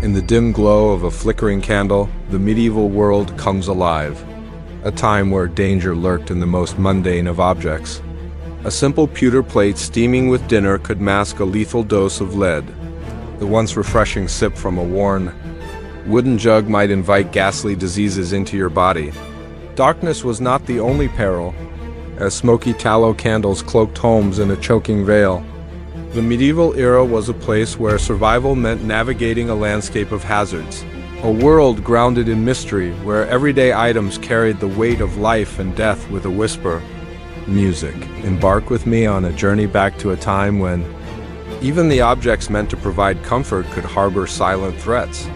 In the dim glow of a flickering candle, the medieval world comes alive. A time where danger lurked in the most mundane of objects. A simple pewter plate steaming with dinner could mask a lethal dose of lead. The once refreshing sip from a worn wooden jug might invite ghastly diseases into your body. Darkness was not the only peril, as smoky tallow candles cloaked homes in a choking veil. The medieval era was a place where survival meant navigating a landscape of hazards. A world grounded in mystery, where everyday items carried the weight of life and death with a whisper. Music. Embark with me on a journey back to a time when even the objects meant to provide comfort could harbor silent threats.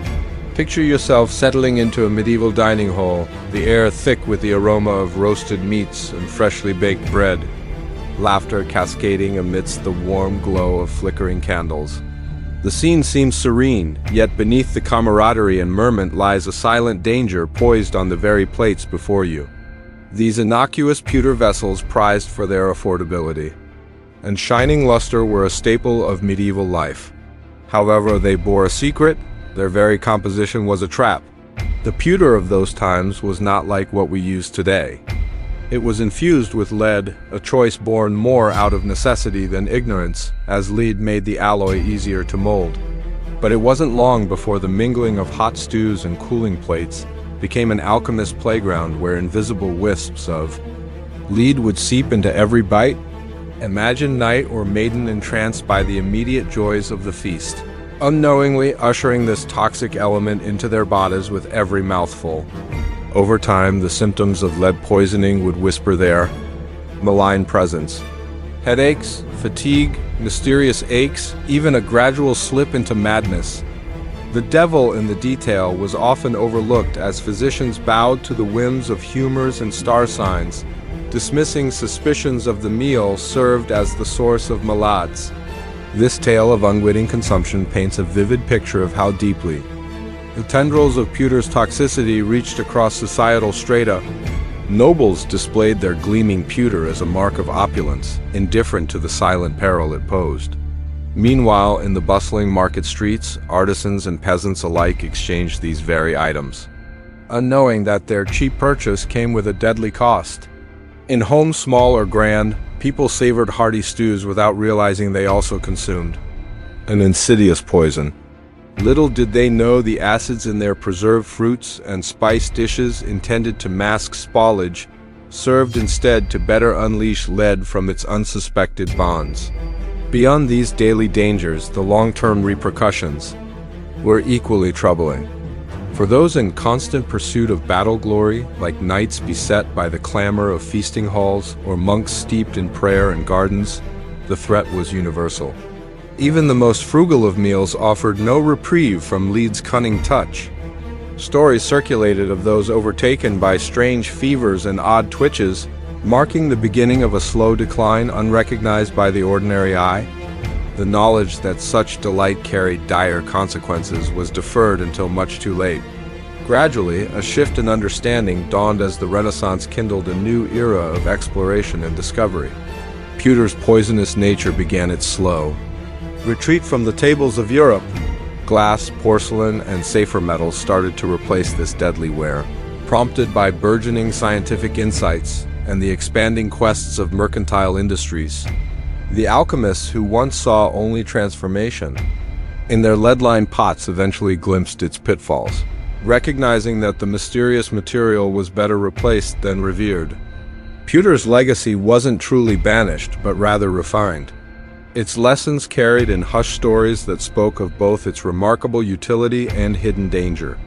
Picture yourself settling into a medieval dining hall, the air thick with the aroma of roasted meats and freshly baked bread. Laughter cascading amidst the warm glow of flickering candles. The scene seems serene, yet beneath the camaraderie and merriment lies a silent danger poised on the very plates before you. These innocuous pewter vessels prized for their affordability and shining luster were a staple of medieval life. However, they bore a secret. Their very composition was a trap. The pewter of those times was not like what we use today. It was infused with lead, a choice born more out of necessity than ignorance, as lead made the alloy easier to mold. But it wasn't long before the mingling of hot stews and cooling plates became an alchemist's playground where invisible wisps of lead would seep into every bite. Imagine knight or maiden entranced by the immediate joys of the feast, unknowingly ushering this toxic element into their bodies with every mouthful. Over time, the symptoms of lead poisoning would whisper their malign presence. Headaches, fatigue, mysterious aches, even a gradual slip into madness. The devil in the detail was often overlooked as physicians bowed to the whims of humors and star signs, dismissing suspicions of the meal served as the source of malades. This tale of unwitting consumption paints a vivid picture of how deeply the tendrils of pewter's toxicity reached across societal strata. Nobles displayed their gleaming pewter as a mark of opulence, indifferent to the silent peril it posed. Meanwhile, in the bustling market streets, artisans and peasants alike exchanged these very items, unknowing that their cheap purchase came with a deadly cost. In homes small or grand, people savored hearty stews without realizing they also consumed an insidious poison. Little did they know the acids in their preserved fruits and spiced dishes intended to mask spoilage served instead to better unleash lead from its unsuspected bonds. Beyond these daily dangers, the long-term repercussions were equally troubling. For those in constant pursuit of battle glory, like knights beset by the clamor of feasting halls or monks steeped in prayer and gardens, the threat was universal. Even the most frugal of meals offered no reprieve from lead's cunning touch. Stories circulated of those overtaken by strange fevers and odd twitches, marking the beginning of a slow decline unrecognized by the ordinary eye. The knowledge that such delight carried dire consequences was deferred until much too late. Gradually, a shift in understanding dawned as the Renaissance kindled a new era of exploration and discovery. Pewter's poisonous nature began its slow retreat from the tables of Europe. Glass, porcelain, and safer metals started to replace this deadly ware, prompted by burgeoning scientific insights and the expanding quests of mercantile industries. The alchemists who once saw only transformation in their lead-lined pots eventually glimpsed its pitfalls, recognizing that the mysterious material was better replaced than revered. Pewter's legacy wasn't truly banished, but rather refined. Its lessons carried in hushed stories that spoke of both its remarkable utility and hidden danger.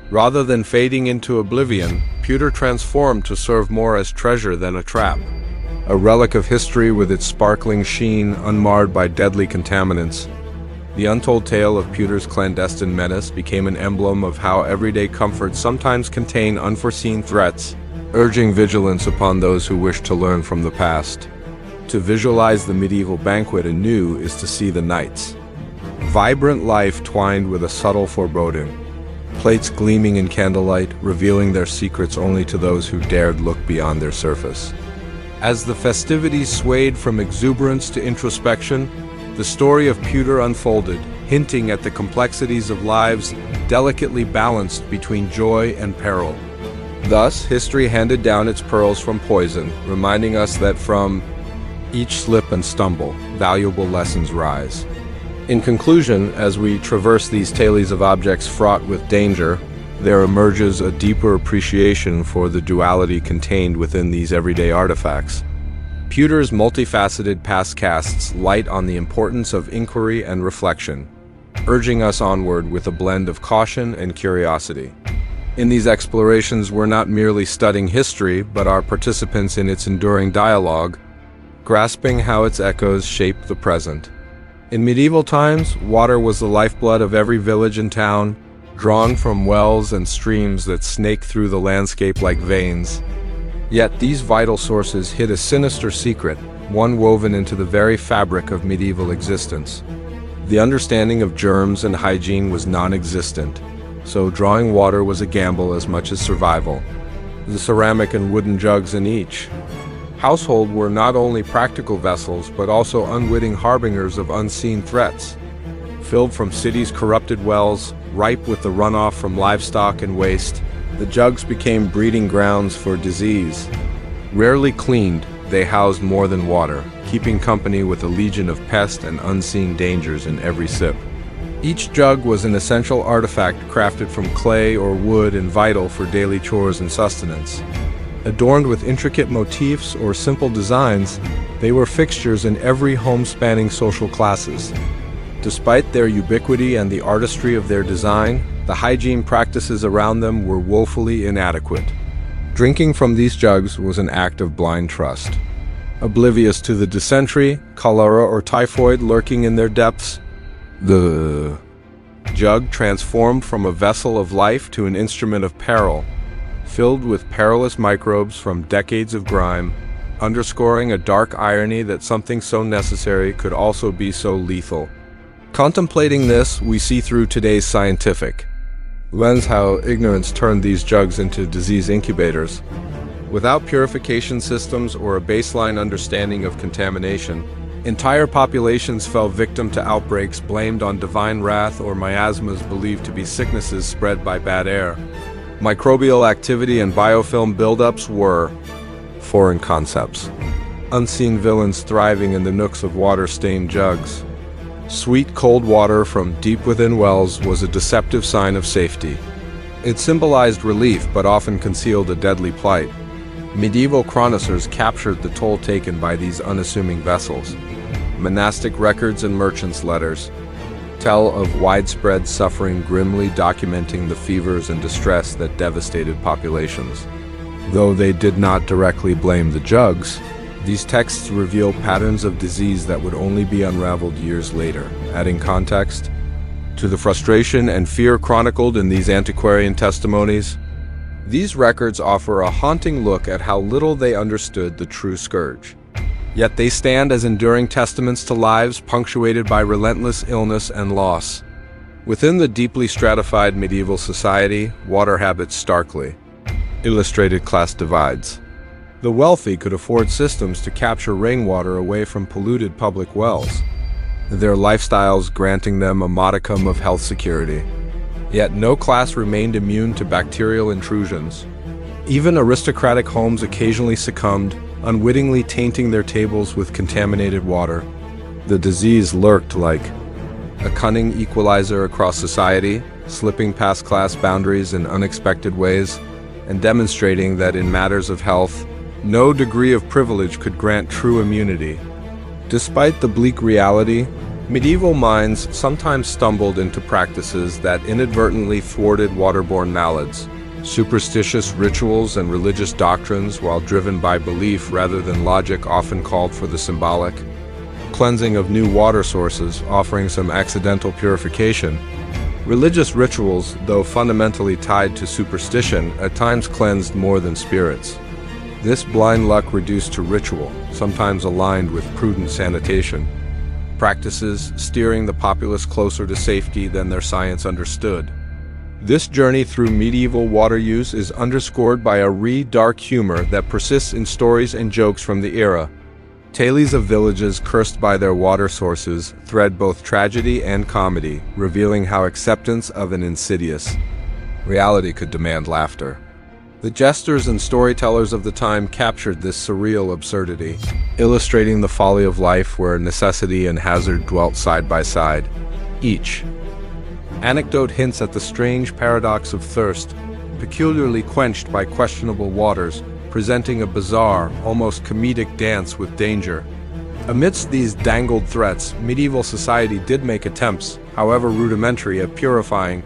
Rather than fading into oblivion, pewter transformed to serve more as treasure than a trap. A relic of history with its sparkling sheen unmarred by deadly contaminants. The untold tale of pewter's clandestine menace became an emblem of how everyday comforts sometimes contain unforeseen threats, urging vigilance upon those who wish to learn from the past. To visualize the medieval banquet anew is to see the knights. Vibrant life twined with a subtle foreboding. Plates gleaming in candlelight, revealing their secrets only to those who dared look beyond their surface. As the festivities swayed from exuberance to introspection, the story of pewter unfolded, hinting at the complexities of lives delicately balanced between joy and peril. Thus, history handed down its pearls from poison, reminding us that from each slip and stumble, valuable lessons rise. In conclusion, as we traverse these tales of objects fraught with danger, there emerges a deeper appreciation for the duality contained within these everyday artifacts. Pewter's multifaceted past casts light on the importance of inquiry and reflection, urging us onward with a blend of caution and curiosity. In these explorations, we're not merely studying history, but are participants in its enduring dialogue, grasping how its echoes shape the present. In medieval times, water was the lifeblood of every village and town, drawn from wells and streams that snake through the landscape like veins. Yet these vital sources hid a sinister secret, one woven into the very fabric of medieval existence. The understanding of germs and hygiene was non-existent, so drawing water was a gamble as much as survival. The ceramic and wooden jugs in each household were not only practical vessels, but also unwitting harbingers of unseen threats. Filled from cities' corrupted wells, ripe with the runoff from livestock and waste, the jugs became breeding grounds for disease. Rarely cleaned, they housed more than water, keeping company with a legion of pests and unseen dangers in every sip. Each jug was an essential artifact crafted from clay or wood and vital for daily chores and sustenance. Adorned with intricate motifs or simple designs, they were fixtures in every home spanning social classes. Despite their ubiquity and the artistry of their design, the hygiene practices around them were woefully inadequate. Drinking from these jugs was an act of blind trust. Oblivious to the dysentery, cholera, or typhoid lurking in their depths, the jug transformed from a vessel of life to an instrument of peril, filled with perilous microbes from decades of grime, underscoring a dark irony that something so necessary could also be so lethal. Contemplating this, we see through today's scientific lens how ignorance turned these jugs into disease incubators. Without purification systems or a baseline understanding of contamination, entire populations fell victim to outbreaks blamed on divine wrath or miasmas believed to be sicknesses spread by bad air. Microbial activity and biofilm buildups were foreign concepts. Unseen villains thriving in the nooks of water-stained jugs. Sweet cold water from deep within wells was a deceptive sign of safety. It symbolized relief but often concealed a deadly plight. Medieval chroniclers captured the toll taken by these unassuming vessels. Monastic records and merchants' letters tell of widespread suffering, grimly documenting the fevers and distress that devastated populations. Though they did not directly blame the jugs, these texts reveal patterns of disease that would only be unraveled years later, adding context to the frustration and fear chronicled in these antiquarian testimonies. These records offer a haunting look at how little they understood the true scourge. Yet they stand as enduring testaments to lives punctuated by relentless illness and loss. Within the deeply stratified medieval society, water habits starkly illustrated class divides. The wealthy could afford systems to capture rainwater away from polluted public wells, their lifestyles granting them a modicum of health security. Yet no class remained immune to bacterial intrusions. Even aristocratic homes occasionally succumbed, unwittingly tainting their tables with contaminated water. The disease lurked like a cunning equalizer across society, slipping past class boundaries in unexpected ways, and demonstrating that in matters of health, no degree of privilege could grant true immunity. Despite the bleak reality, medieval minds sometimes stumbled into practices that inadvertently thwarted waterborne maladies. Superstitious rituals and religious doctrines, while driven by belief rather than logic, often called for the symbolic cleansing of new water sources, offering some accidental purification. Religious rituals, though fundamentally tied to superstition, at times cleansed more than spirits. This blind luck reduced to ritual, sometimes aligned with prudent sanitation, practices steering the populace closer to safety than their science understood. This journey through medieval water use is underscored by a dark humor that persists in stories and jokes from the era. Tales of villages cursed by their water sources thread both tragedy and comedy, revealing how acceptance of an insidious reality could demand laughter. The jesters and storytellers of the time captured this surreal absurdity, illustrating the folly of life where necessity and hazard dwelt side by side. Each anecdote hints at the strange paradox of thirst, peculiarly quenched by questionable waters, presenting a bizarre, almost comedic dance with danger. Amidst these dangled threats, medieval society did make attempts, however rudimentary, at purifying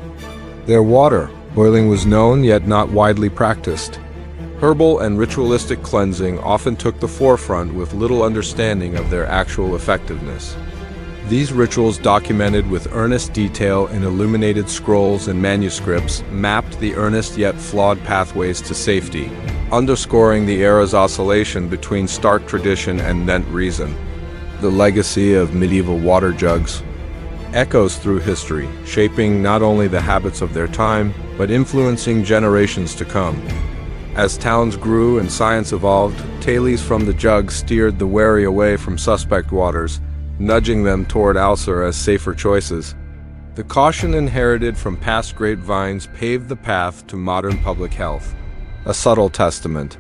their water. Boiling was known, yet not widely practiced. Herbal and ritualistic cleansing often took the forefront with little understanding of their actual effectiveness. These rituals, documented with earnest detail in illuminated scrolls and manuscripts, mapped the earnest yet flawed pathways to safety, underscoring the era's oscillation between stark tradition and bent reason. The legacy of medieval water jugs echoes through history, shaping not only the habits of their time, but influencing generations to come. As towns grew and science evolved, tales from the jug steered the wary away from suspect waters, nudging them toward Alcer as safer choices. The caution inherited from past grapevines paved the path to modern public health, a subtle testament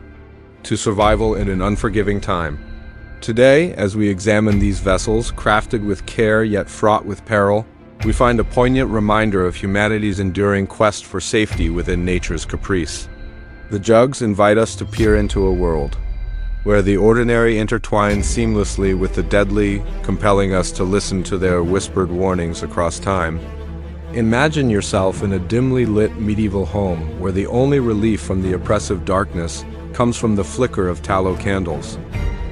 to survival in an unforgiving time. Today, as we examine these vessels, crafted with care yet fraught with peril, we find a poignant reminder of humanity's enduring quest for safety within nature's caprice. The jugs invite us to peer into a world where the ordinary intertwines seamlessly with the deadly, compelling us to listen to their whispered warnings across time. Imagine yourself in a dimly lit medieval home where the only relief from the oppressive darkness comes from the flicker of tallow candles.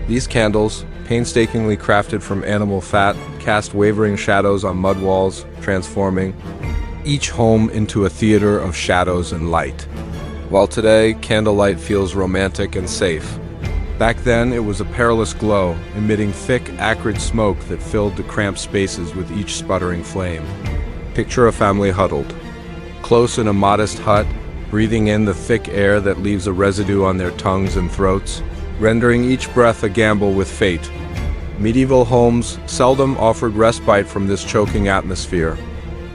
These candles, painstakingly crafted from animal fat, cast wavering shadows on mud walls, transforming each home into a theater of shadows and light. While today, candlelight feels romantic and safe, back then it was a perilous glow, emitting thick, acrid smoke that filled the cramped spaces with each sputtering flame. Picture a family huddled, close in a modest hut, breathing in the thick air that leaves a residue on their tongues and throats, rendering each breath a gamble with fate. Medieval homes seldom offered respite from this choking atmosphere.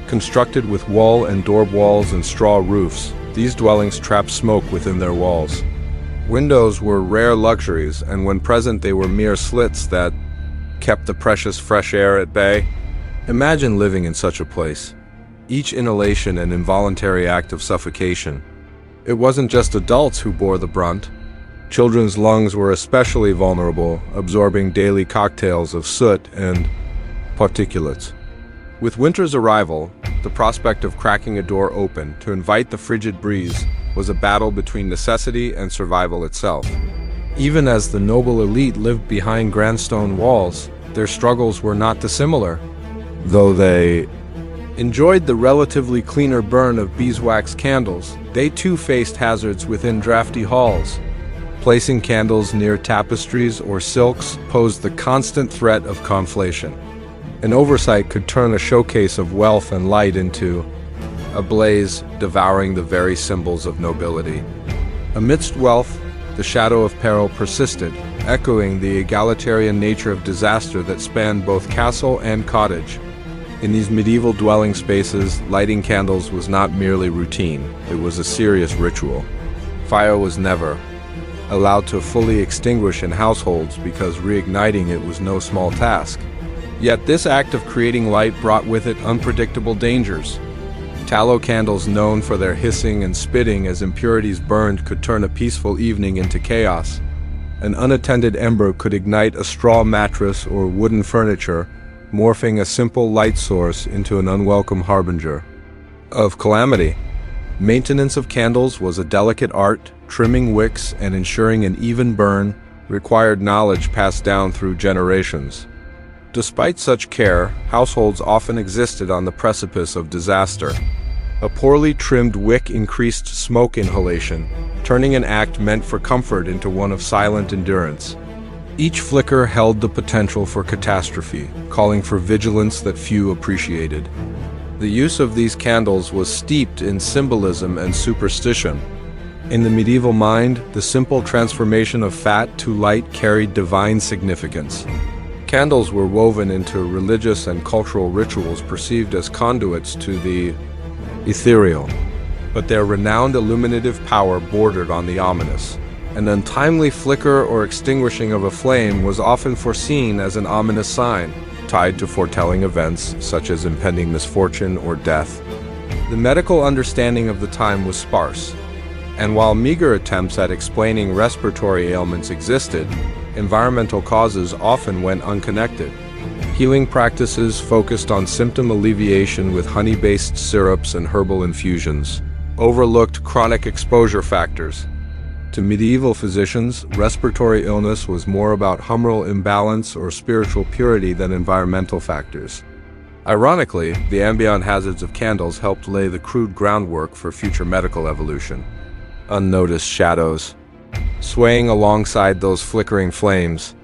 Constructed with wall and door walls and straw roofs, these dwellings trapped smoke within their walls. Windows were rare luxuries, and when present they were mere slits that kept the precious fresh air at bay. Imagine living in such a place. Each inhalation an involuntary act of suffocation. It wasn't just adults who bore the brunt. Children's lungs were especially vulnerable, absorbing daily cocktails of soot and particulates. With winter's arrival, the prospect of cracking a door open to invite the frigid breeze was a battle between necessity and survival itself. Even as the noble elite lived behind grand stone walls, their struggles were not dissimilar. Though they enjoyed the relatively cleaner burn of beeswax candles, they too faced hazards within drafty halls. Placing candles near tapestries or silks posed the constant threat of conflation. An oversight could turn a showcase of wealth and light into a blaze, devouring the very symbols of nobility. Amidst wealth, the shadow of peril persisted, echoing the egalitarian nature of disaster that spanned both castle and cottage. In these medieval dwelling spaces, lighting candles was not merely routine, it was a serious ritual. Fire was never allowed to fully extinguish in households because reigniting it was no small task. Yet this act of creating light brought with it unpredictable dangers. Tallow candles, known for their hissing and spitting as impurities burned, could turn a peaceful evening into chaos. An unattended ember could ignite a straw mattress or wooden furniture, morphing a simple light source into an unwelcome harbinger of calamity. Maintenance of candles was a delicate art. Trimming wicks and ensuring an even burn required knowledge passed down through generations. Despite such care, households often existed on the precipice of disaster. A poorly trimmed wick increased smoke inhalation, turning an act meant for comfort into one of silent endurance. Each flicker held the potential for catastrophe, calling for vigilance that few appreciated. The use of these candles was steeped in symbolism and superstition. In the medieval mind, the simple transformation of fat to light carried divine significance. Candles were woven into religious and cultural rituals perceived as conduits to the ethereal, but their renowned illuminative power bordered on the ominous. An untimely flicker or extinguishing of a flame was often foreseen as an ominous sign, tied to foretelling events such as impending misfortune or death. The medical understanding of the time was sparse, and while meager attempts at explaining respiratory ailments existed, environmental causes often went unconnected. Healing practices focused on symptom alleviation with honey-based syrups and herbal infusions, overlooked chronic exposure factors. To medieval physicians, respiratory illness was more about humoral imbalance or spiritual purity than environmental factors. Ironically, the ambient hazards of candles helped lay the crude groundwork for future medical evolution. Unnoticed shadows, swaying alongside those flickering flames.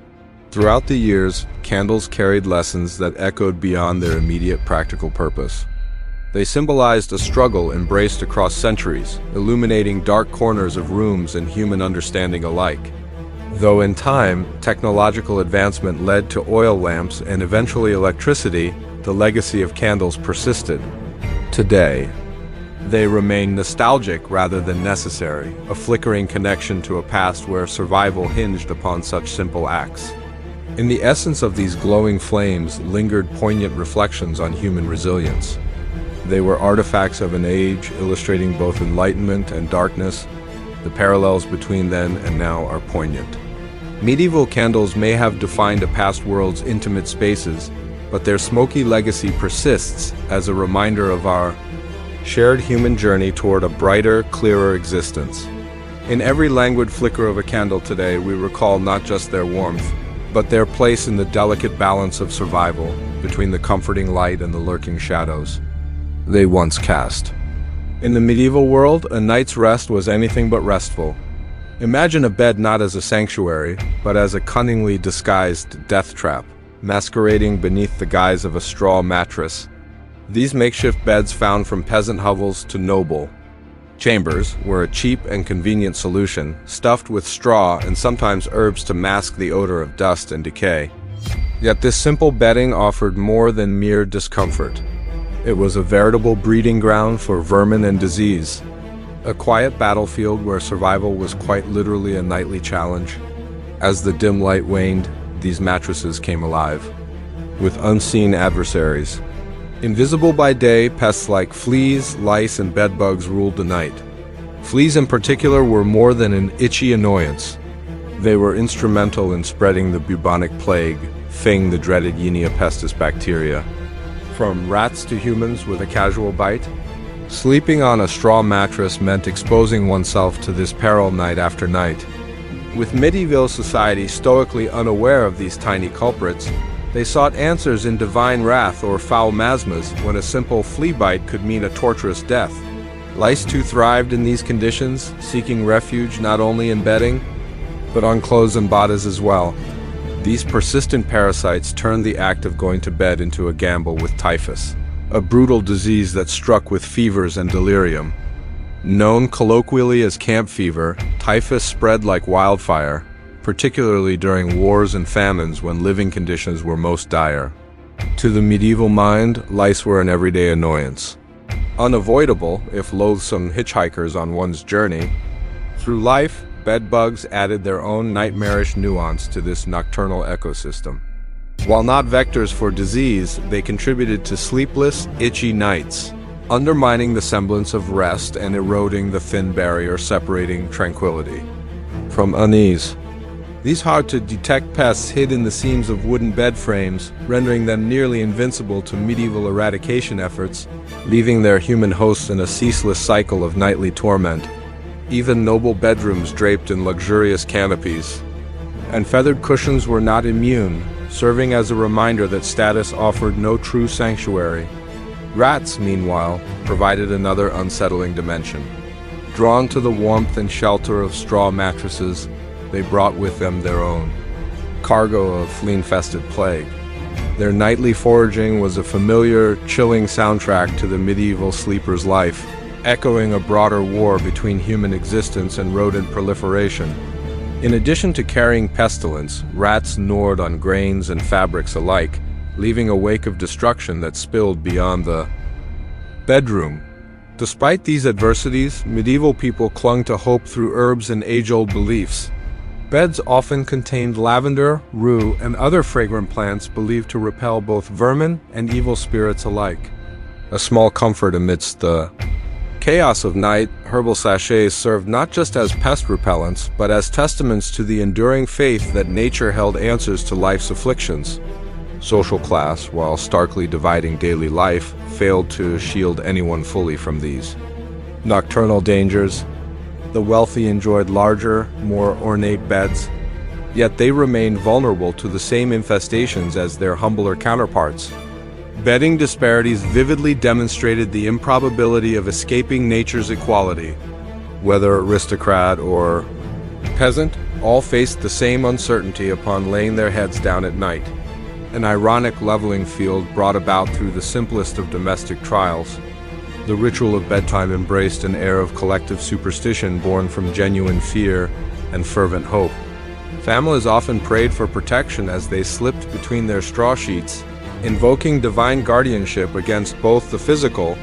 Throughout the years, candles carried lessons that echoed beyond their immediate practical purpose. They symbolized a struggle embraced across centuries, illuminating dark corners of rooms and human understanding alike. Though in time, technological advancement led to oil lamps and eventually electricity, the legacy of candles persisted. Today, they remain nostalgic rather than necessary, a flickering connection to a past where survival hinged upon such simple acts. In the essence of these glowing flames lingered poignant reflections on human resilience. They were artifacts of an age illustrating both enlightenment and darkness. The parallels between then and now are poignant. Medieval candles may have defined a past world's intimate spaces, but their smoky legacy persists as a reminder of our shared human journey toward a brighter, clearer existence. In every languid flicker of a candle today, we recall not just their warmth, but their place in the delicate balance of survival between the comforting light and the lurking shadows they once cast. In the medieval world, a night's rest was anything but restful. Imagine a bed not as a sanctuary, but as a cunningly disguised death trap, masquerading beneath the guise of a straw mattress. These makeshift beds found from peasant hovels to noble chambers were a cheap and convenient solution, stuffed with straw and sometimes herbs to mask the odor of dust and decay. Yet this simple bedding offered more than mere discomfort. It was a veritable breeding ground for vermin and disease, a quiet battlefield where survival was quite literally a nightly challenge. As the dim light waned, these mattresses came alive, with unseen adversaries. Invisible by day, pests like fleas, lice, and bedbugs ruled the night. Fleas in particular were more than an itchy annoyance. They were instrumental in spreading the bubonic plague, the dreaded Yersinia pestis bacteria. From rats to humans with a casual bite, sleeping on a straw mattress meant exposing oneself to this peril night after night. With medieval society stoically unaware of these tiny culprits, they sought answers in divine wrath or foul miasmas when a simple flea bite could mean a torturous death. Lice too thrived in these conditions, seeking refuge not only in bedding, but on clothes and bodies as well. These persistent parasites turned the act of going to bed into a gamble with typhus, a brutal disease that struck with fevers and delirium. Known colloquially as camp fever, typhus spread like wildfire, particularly during wars and famines when living conditions were most dire. To the medieval mind, lice were an everyday annoyance. Unavoidable, if loathsome hitchhikers on one's journey. Through life, bedbugs added their own nightmarish nuance to this nocturnal ecosystem. While not vectors for disease, they contributed to sleepless, itchy nights, undermining the semblance of rest and eroding the thin barrier separating tranquility from unease. These hard-to-detect pests hid in the seams of wooden bed frames, rendering them nearly invincible to medieval eradication efforts, leaving their human hosts in a ceaseless cycle of nightly torment. Even noble bedrooms draped in luxurious canopies and feathered cushions were not immune, serving as a reminder that status offered no true sanctuary. Rats, meanwhile, provided another unsettling dimension. Drawn to the warmth and shelter of straw mattresses, they brought with them their own cargo of flea-infested plague. Their nightly foraging was a familiar, chilling soundtrack to the medieval sleeper's life, echoing a broader war between human existence and rodent proliferation. In addition to carrying pestilence, rats gnawed on grains and fabrics alike, leaving a wake of destruction that spilled beyond the bedroom. Despite these adversities, medieval people clung to hope through herbs and age-old beliefs. Beds often contained lavender, rue, and other fragrant plants believed to repel both vermin and evil spirits alike. A small comfort amidst the chaos of night, herbal sachets served not just as pest repellents, but as testaments to the enduring faith that nature held answers to life's afflictions. Social class, while starkly dividing daily life, failed to shield anyone fully from these nocturnal dangers. The wealthy enjoyed larger, more ornate beds, yet they remained vulnerable to the same infestations as their humbler counterparts. Bedding disparities vividly demonstrated the improbability of escaping nature's equality. Whether aristocrat or peasant, all faced the same uncertainty upon laying their heads down at night. An ironic leveling field brought about through the simplest of domestic trials. The ritual of bedtime embraced an air of collective superstition born from genuine fear and fervent hope. Families often prayed for protection as they slipped between their straw sheets, invoking divine guardianship against both the physical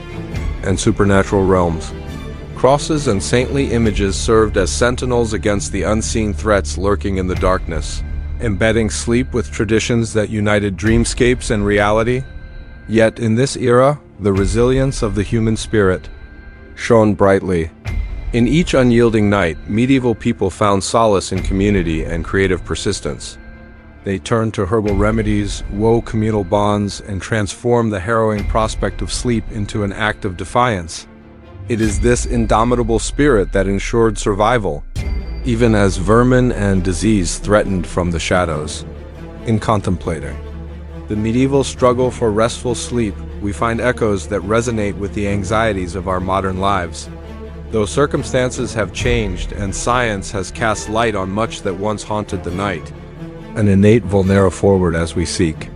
and supernatural realms. Crosses and saintly images served as sentinels against the unseen threats lurking in the darkness, embedding sleep with traditions that united dreamscapes and reality. Yet in this era, the resilience of the human spirit shone brightly. In each unyielding night, medieval people found solace in community and creative persistence. They turned to herbal remedies, wove communal bonds, and transformed the harrowing prospect of sleep into an act of defiance. It is this indomitable spirit that ensured survival, even as vermin and disease threatened from the shadows. In contemplating the medieval struggle for restful sleep, we find echoes that resonate with the anxieties of our modern lives. Though circumstances have changed and science has cast light on much that once haunted the night, an innate vulnera forward as we seek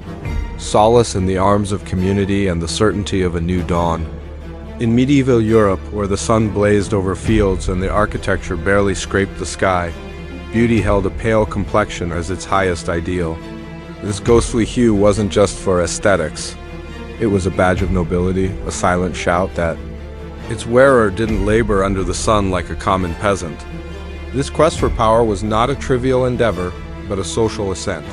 solace in the arms of community and the certainty of a new dawn. In medieval Europe, where the sun blazed over fields and the architecture barely scraped the sky, beauty held a pale complexion as its highest ideal. This ghostly hue wasn't just for aesthetics. It was a badge of nobility, a silent shout that its wearer didn't labor under the sun like a common peasant. This quest for power was not a trivial endeavor, but a social ascent.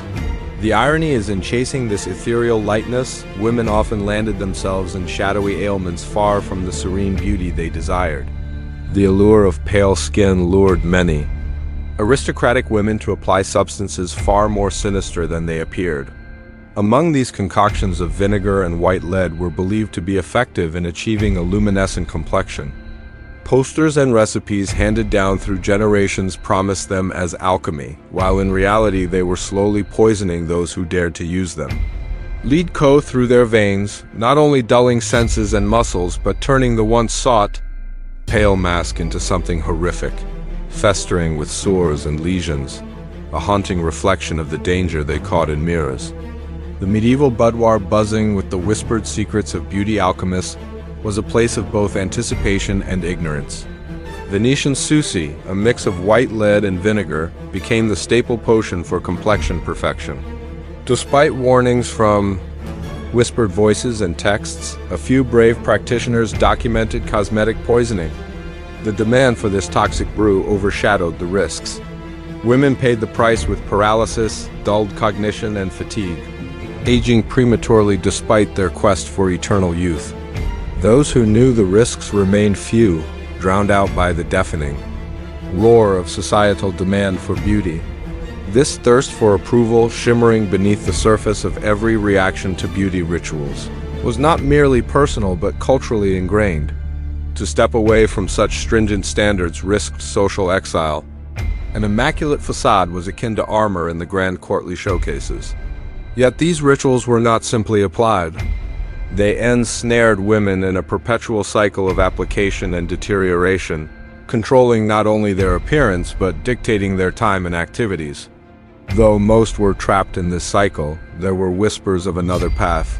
The irony is in chasing this ethereal lightness, women often landed themselves in shadowy ailments far from the serene beauty they desired. The allure of pale skin lured many aristocratic women to apply substances far more sinister than they appeared. Among these concoctions of vinegar and white lead were believed to be effective in achieving a luminescent complexion. Posters and recipes handed down through generations promised them as alchemy, while in reality they were slowly poisoning those who dared to use them. Lead co through their veins, not only dulling senses and muscles, but turning the once sought pale mask into something horrific, festering with sores and lesions, a haunting reflection of the danger they caught in mirrors. The medieval boudoir buzzing with the whispered secrets of beauty alchemists was a place of both anticipation and ignorance. Venetian Susi, a mix of white lead and vinegar, became the staple potion for complexion perfection. Despite warnings from whispered voices and texts, a few brave practitioners documented cosmetic poisoning. The demand for this toxic brew overshadowed the risks. Women paid the price with paralysis, dulled cognition, and fatigue, aging prematurely despite their quest for eternal youth. Those who knew the risks remained few, drowned out by the deafening roar of societal demand for beauty. This thirst for approval, shimmering beneath the surface of every reaction to beauty rituals, was not merely personal but culturally ingrained. To step away from such stringent standards risked social exile. An immaculate facade was akin to armor in the grand courtly showcases. Yet these rituals were not simply applied. They ensnared women in a perpetual cycle of application and deterioration, controlling not only their appearance but dictating their time and activities. Though most were trapped in this cycle, there were whispers of another path.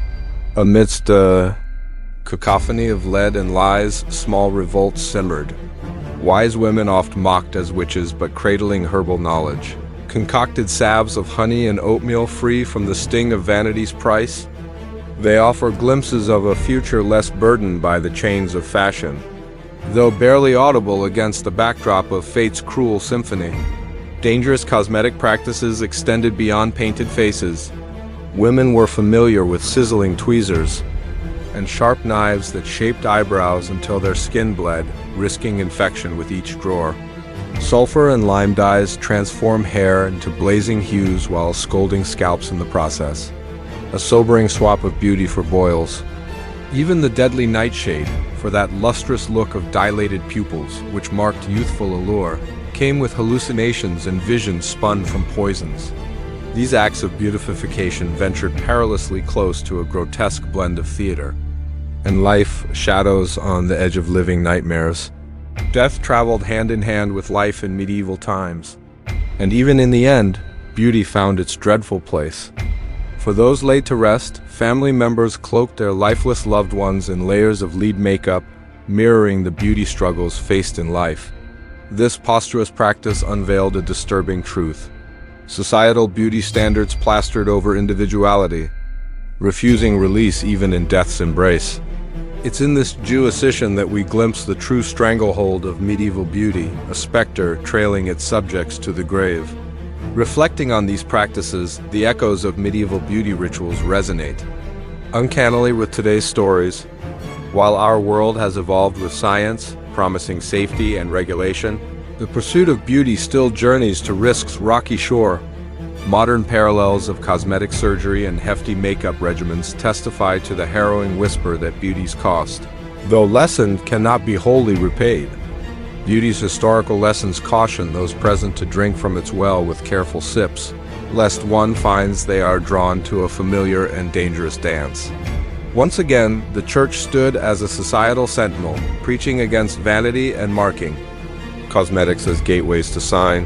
Amidst a Cacophony of lead and lies, small revolts simmered. Wise women oft mocked as witches, but cradling herbal knowledge. Concocted salves of honey and oatmeal free from the sting of vanity's price. They offer glimpses of a future less burdened by the chains of fashion, though barely audible against the backdrop of fate's cruel symphony. Dangerous cosmetic practices extended beyond painted faces. Women were familiar with sizzling tweezers and sharp knives that shaped eyebrows until their skin bled, risking infection with each drawer. Sulfur and lime dyes transform hair into blazing hues while scalding scalps in the process. A sobering swap of beauty for boils. Even the deadly nightshade, for that lustrous look of dilated pupils, which marked youthful allure, came with hallucinations and visions spun from poisons. These acts of beautification ventured perilously close to a grotesque blend of theater and life, shadows on the edge of living nightmares. Death traveled hand in hand with life in medieval times, and even in the end, beauty found its dreadful place. For those laid to rest, family members cloaked their lifeless loved ones in layers of lead makeup, mirroring the beauty struggles faced in life. This posthumous practice unveiled a disturbing truth. Societal beauty standards plastered over individuality, refusing release even in death's embrace. It's in this Jewissation that we glimpse the true stranglehold of medieval beauty, a specter trailing its subjects to the grave. Reflecting on these practices, the echoes of medieval beauty rituals resonate uncannily with today's stories. While our world has evolved with science, promising safety and regulation, the pursuit of beauty still journeys to risk's rocky shore. Modern parallels of cosmetic surgery and hefty makeup regimens testify to the harrowing whisper that beauty's cost, though lessened, cannot be wholly repaid. Beauty's historical lessons caution those present to drink from its well with careful sips, lest one finds they are drawn to a familiar and dangerous dance. Once again, the Church stood as a societal sentinel, preaching against vanity and marking, cosmetics as gateways to sign.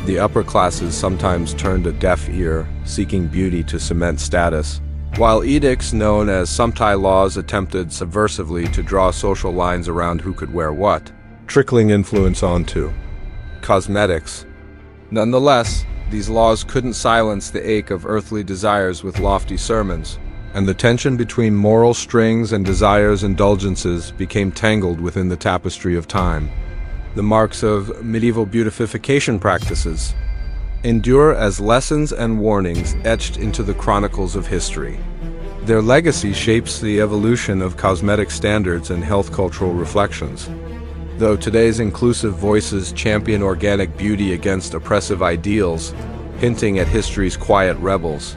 The upper classes sometimes turned a deaf ear, seeking beauty to cement status, while edicts known as sumpti laws attempted subversively to draw social lines around who could wear what, trickling influence onto cosmetics. Nonetheless, these laws couldn't silence the ache of earthly desires with lofty sermons, and the tension between moral strings and desire's indulgences became tangled within the tapestry of time. The marks of medieval beautification practices endure as lessons and warnings etched into the chronicles of history. Their legacy shapes the evolution of cosmetic standards and health cultural reflections. Though today's inclusive voices champion organic beauty against oppressive ideals, hinting at history's quiet rebels.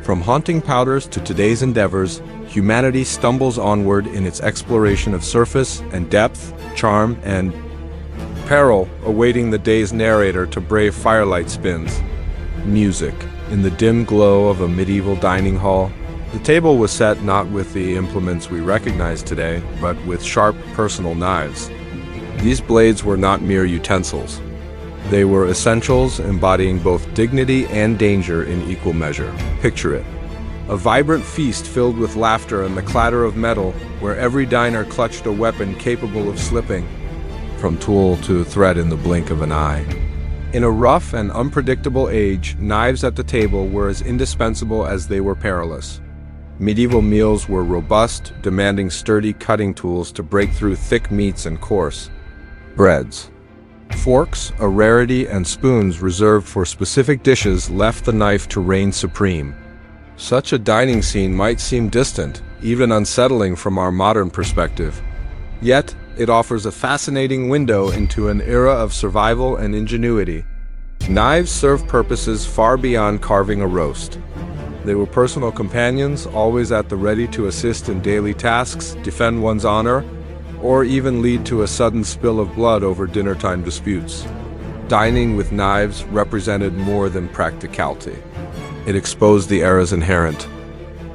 From haunting powders to today's endeavors, humanity stumbles onward in its exploration of surface and depth, charm and peril, awaiting the day's narrator to brave firelight spins. Music. In the dim glow of a medieval dining hall, the table was set not with the implements we recognize today, but with sharp personal knives. These blades were not mere utensils. They were essentials embodying both dignity and danger in equal measure. Picture it. A vibrant feast filled with laughter and the clatter of metal, where every diner clutched a weapon capable of slipping from tool to thread in the blink of an eye. In a rough and unpredictable age, knives at the table were as indispensable as they were perilous. Medieval meals were robust, demanding sturdy cutting tools to break through thick meats and coarse breads. Forks, a rarity, and spoons reserved for specific dishes left the knife to reign supreme. Such a dining scene might seem distant, even unsettling from our modern perspective. Yet, it offers a fascinating window into an era of survival and ingenuity. Knives served purposes far beyond carving a roast. They were personal companions, always at the ready to assist in daily tasks, defend one's honor, or even lead to a sudden spill of blood over dinner-time disputes. Dining with knives represented more than practicality. It exposed the era's inherent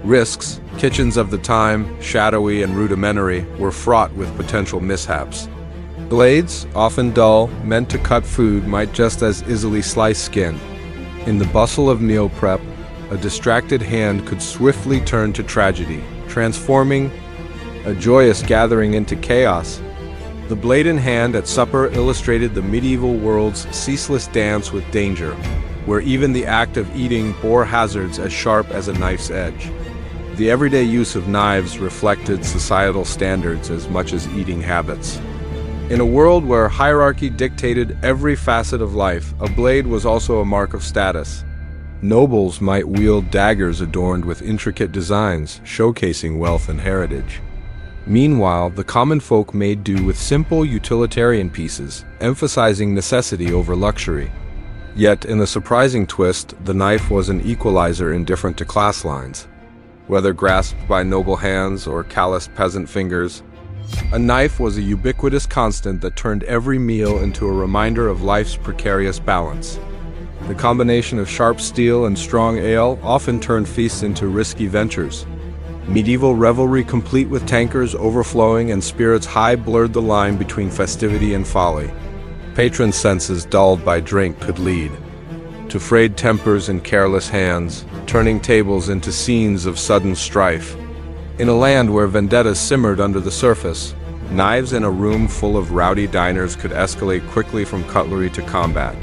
risks. Kitchens of the time, shadowy and rudimentary, were fraught with potential mishaps. Blades, often dull, meant to cut food, might just as easily slice skin. In the bustle of meal prep, a distracted hand could swiftly turn to tragedy, transforming a joyous gathering into chaos. The blade in hand at supper illustrated the medieval world's ceaseless dance with danger, where even the act of eating bore hazards as sharp as a knife's edge. The everyday use of knives reflected societal standards as much as eating habits. In a world where hierarchy dictated every facet of life, a blade was also a mark of status. Nobles might wield daggers adorned with intricate designs, showcasing wealth and heritage. Meanwhile, the common folk made do with simple utilitarian pieces, emphasizing necessity over luxury. Yet, in a surprising twist, the knife was an equalizer indifferent to class lines. Whether grasped by noble hands or calloused peasant fingers, a knife was a ubiquitous constant that turned every meal into a reminder of life's precarious balance. The combination of sharp steel and strong ale often turned feasts into risky ventures. Medieval revelry, complete with tankards overflowing and spirits high, blurred the line between festivity and folly. Patron senses dulled by drink could lead to frayed tempers and careless hands, turning tables into scenes of sudden strife. In a land where vendettas simmered under the surface, knives in a room full of rowdy diners could escalate quickly from cutlery to combat.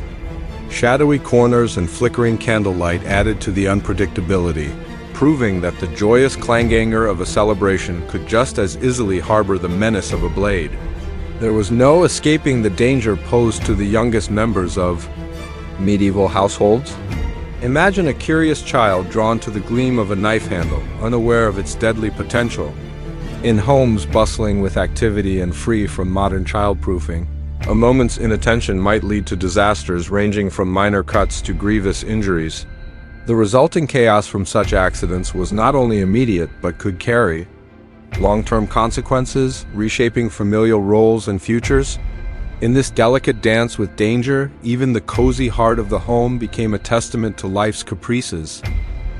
Shadowy corners and flickering candlelight added to the unpredictability, proving that the joyous clanganger of a celebration could just as easily harbor the menace of a blade. There was no escaping the danger posed to the youngest members of medieval households. Imagine a curious child drawn to the gleam of a knife handle, unaware of its deadly potential. In homes bustling with activity and free from modern childproofing, a moment's inattention might lead to disasters ranging from minor cuts to grievous injuries. The resulting chaos from such accidents was not only immediate but could carry long-term consequences, reshaping familial roles and futures. In this delicate dance with danger, even the cozy heart of the home became a testament to life's caprices.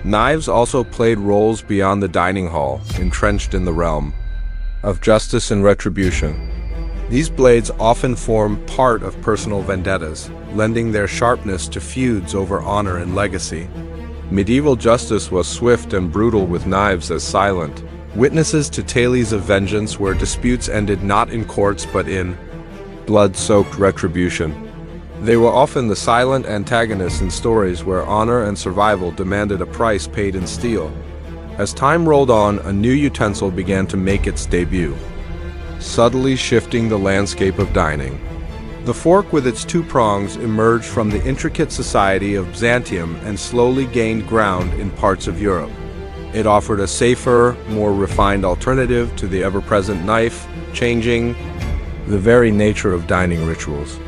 Knives also played roles beyond the dining hall, entrenched in the realm of justice and retribution. These blades often form part of personal vendettas, lending their sharpness to feuds over honor and legacy. Medieval justice was swift and brutal, with knives as silent witnesses to tales of vengeance where disputes ended not in courts but in blood-soaked retribution. They were often the silent antagonists in stories where honor and survival demanded a price paid in steel. As time rolled on, a new utensil began to make its debut, subtly shifting the landscape of dining. The fork with its two prongs emerged from the intricate society of Byzantium and slowly gained ground in parts of Europe. It offered a safer, more refined alternative to the ever-present knife, changing the very nature of dining rituals.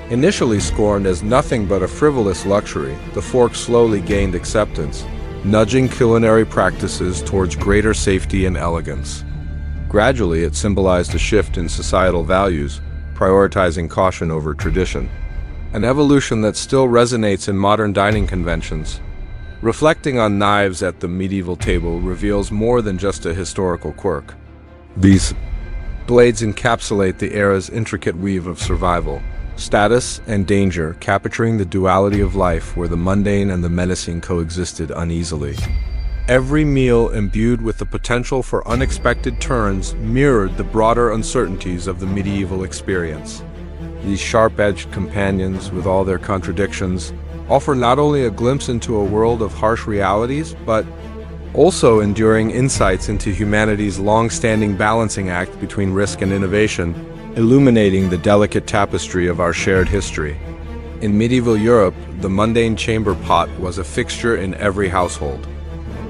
Initially scorned as nothing but a frivolous luxury, the fork slowly gained acceptance, nudging culinary practices towards greater safety and elegance. Gradually, it symbolized a shift in societal values, prioritizing caution over tradition, an evolution that still resonates in modern dining conventions. Reflecting on knives at the medieval table reveals more than just a historical quirk. These blades encapsulate the era's intricate weave of survival, status, and danger, capturing the duality of life where the mundane and the menacing coexisted uneasily. Every meal, imbued with the potential for unexpected turns, mirrored the broader uncertainties of the medieval experience. These sharp-edged companions, with all their contradictions, offer not only a glimpse into a world of harsh realities, but also enduring insights into humanity's long-standing balancing act between risk and innovation, illuminating the delicate tapestry of our shared history. In medieval Europe, the mundane chamber pot was a fixture in every household.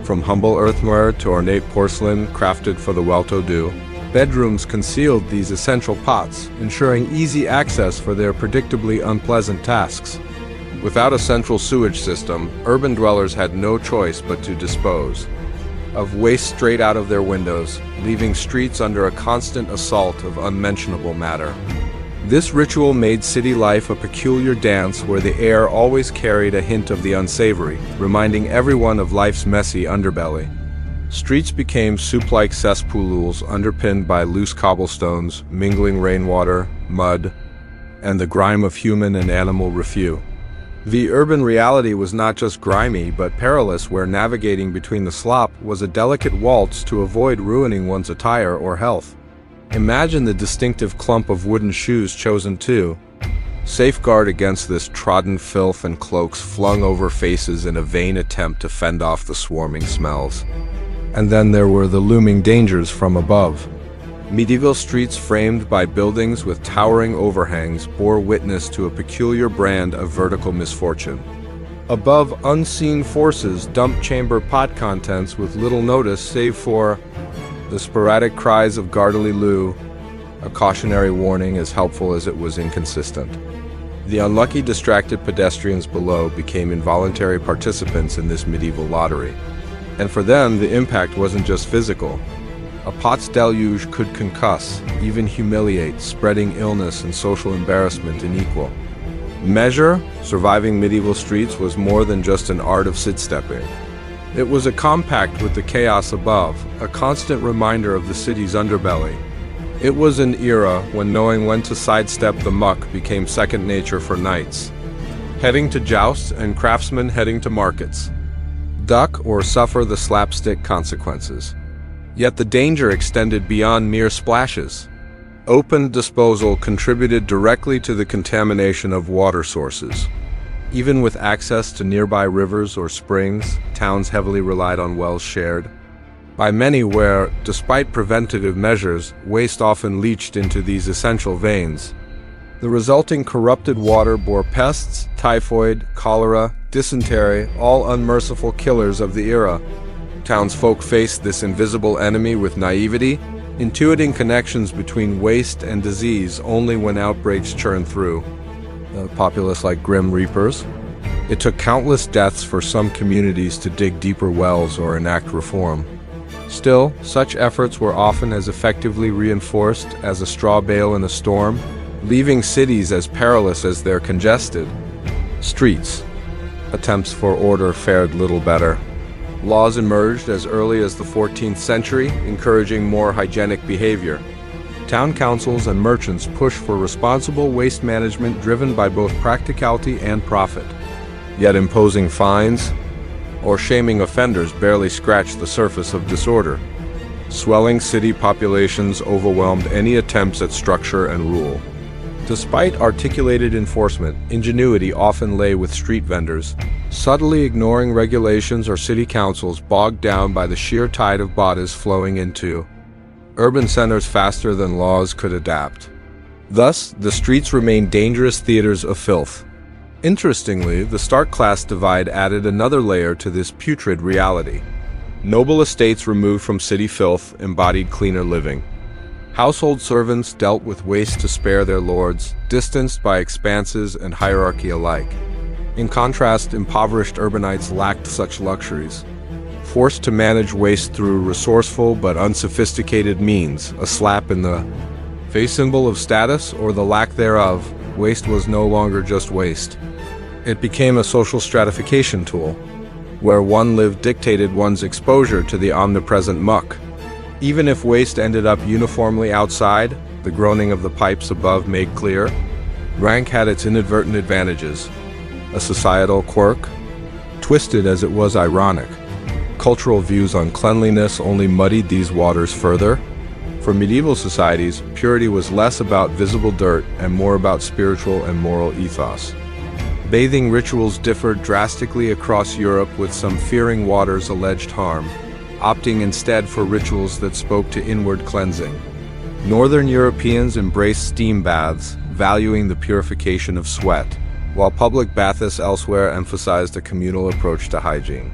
From humble earthenware to ornate porcelain crafted for the well-to-do, bedrooms concealed these essential pots, ensuring easy access for their predictably unpleasant tasks. Without a central sewage system, urban dwellers had no choice but to dispose of waste straight out of their windows, leaving streets under a constant assault of unmentionable matter. This ritual made city life a peculiar dance where the air always carried a hint of the unsavory, reminding everyone of life's messy underbelly. Streets became soup-like cesspools underpinned by loose cobblestones, mingling rainwater, mud, and the grime of human and animal refuse. The urban reality was not just grimy but perilous, where navigating between the slop was a delicate waltz to avoid ruining one's attire or health. Imagine the distinctive clump of wooden shoes chosen to safeguard against this trodden filth, and cloaks flung over faces in a vain attempt to fend off the swarming smells. And then there were the looming dangers from above. Medieval streets framed by buildings with towering overhangs bore witness to a peculiar brand of vertical misfortune. Above, unseen forces dumped chamber pot contents with little notice save for the sporadic cries of Gardelly Lou, a cautionary warning as helpful as it was inconsistent. The unlucky distracted pedestrians below became involuntary participants in this medieval lottery. And for them, the impact wasn't just physical. A pot's deluge could concuss, even humiliate, spreading illness and social embarrassment in equal measure. Surviving medieval streets was more than just an art of sidestepping. It was a compact with the chaos above, a constant reminder of the city's underbelly. It was an era when knowing when to sidestep the muck became second nature for knights heading to jousts and craftsmen heading to markets. Duck or suffer the slapstick consequences. Yet the danger extended beyond mere splashes. Open disposal contributed directly to the contamination of water sources. Even with access to nearby rivers or springs, towns heavily relied on wells shared by many where, despite preventative measures, waste often leached into these essential veins. The resulting corrupted water bore pests, typhoid, cholera, dysentery, all unmerciful killers of the era. Townsfolk faced this invisible enemy with naivety, intuiting connections between waste and disease only when outbreaks churned through. The populace like grim reapers. It took countless deaths for some communities to dig deeper wells or enact reform. Still, such efforts were often as effectively reinforced as a straw bale in a storm, leaving cities as perilous as their congested streets. Attempts for order fared little better. Laws emerged as early as the 14th century, encouraging more hygienic behavior. Town councils and merchants pushed for responsible waste management driven by both practicality and profit. Yet imposing fines or shaming offenders barely scratched the surface of disorder. Swelling city populations overwhelmed any attempts at structure and rule. Despite articulated enforcement, ingenuity often lay with street vendors, subtly ignoring regulations or city councils bogged down by the sheer tide of bodies flowing into urban centers faster than laws could adapt. Thus, the streets remained dangerous theaters of filth. Interestingly, the stark class divide added another layer to this putrid reality. Noble estates removed from city filth embodied cleaner living. Household servants dealt with waste to spare their lords, distanced by expanses and hierarchy alike. In contrast, impoverished urbanites lacked such luxuries. Forced to manage waste through resourceful but unsophisticated means, a slap in the face symbol of status or the lack thereof, waste was no longer just waste. It became a social stratification tool. Where one lived dictated one's exposure to the omnipresent muck. Even if waste ended up uniformly outside, the groaning of the pipes above made clear, rank had its inadvertent advantages. A societal quirk, twisted as it was ironic. Cultural views on cleanliness only muddied these waters further. For medieval societies, purity was less about visible dirt and more about spiritual and moral ethos. Bathing rituals differed drastically across Europe, with some fearing water's alleged harm, opting instead for rituals that spoke to inward cleansing. Northern Europeans embraced steam baths, valuing the purification of sweat, while public baths elsewhere emphasized a communal approach to hygiene.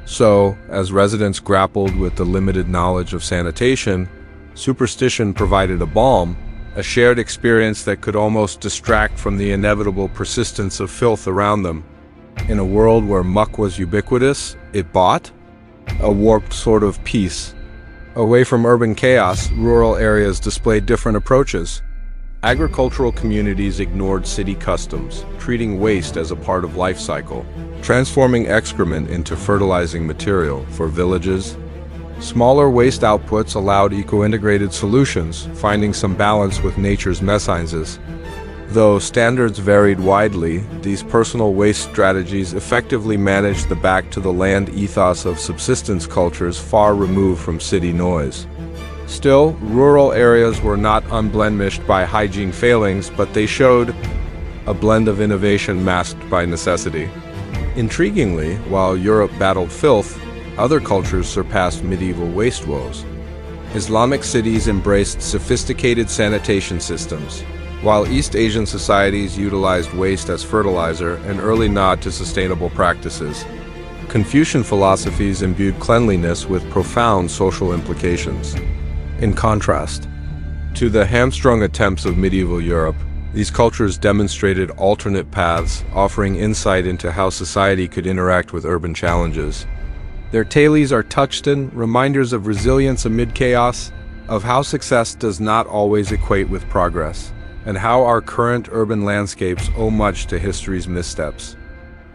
So, as residents grappled with the limited knowledge of sanitation, superstition provided a balm, a shared experience that could almost distract from the inevitable persistence of filth around them. In a world where muck was ubiquitous, it bought a warped sort of peace. Away from urban chaos, rural areas displayed different approaches. Agricultural communities ignored city customs, treating waste as a part of life cycle, transforming excrement into fertilizing material. For villages, smaller waste outputs allowed eco-integrated solutions, finding some balance with nature's messiness. Though standards varied widely, these personal waste strategies effectively managed the back-to-the-land ethos of subsistence cultures far removed from city noise. Still, rural areas were not unblemished by hygiene failings, but they showed a blend of innovation masked by necessity. Intriguingly, while Europe battled filth, other cultures surpassed medieval waste woes. Islamic cities embraced sophisticated sanitation systems, while East Asian societies utilized waste as fertilizer, an early nod to sustainable practices. Confucian philosophies imbued cleanliness with profound social implications. In contrast to the hamstrung attempts of medieval Europe, these cultures demonstrated alternate paths, offering insight into how society could interact with urban challenges. Their tales are touchstone reminders of resilience amid chaos, of how success does not always equate with progress, and how our current urban landscapes owe much to history's missteps.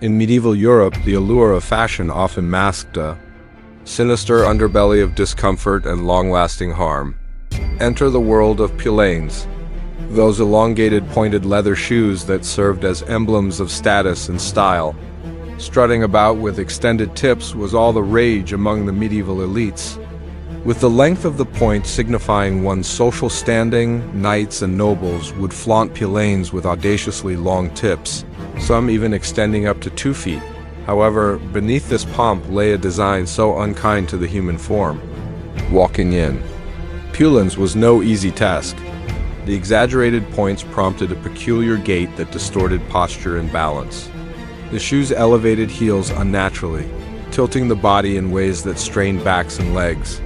In medieval Europe, the allure of fashion often masked a sinister underbelly of discomfort and long-lasting harm. Enter the world of pulaines, those elongated pointed leather shoes that served as emblems of status and style. Strutting about with extended tips was all the rage among the medieval elites. With the length of the point signifying one's social standing, knights and nobles would flaunt pulaines with audaciously long tips, some even extending up to 2 feet. However, beneath this pomp lay a design so unkind to the human form. Walking in. Pulins was no easy task. The exaggerated points prompted a peculiar gait that distorted posture and balance. The shoes elevated heels unnaturally, tilting the body in ways that strained backs and legs.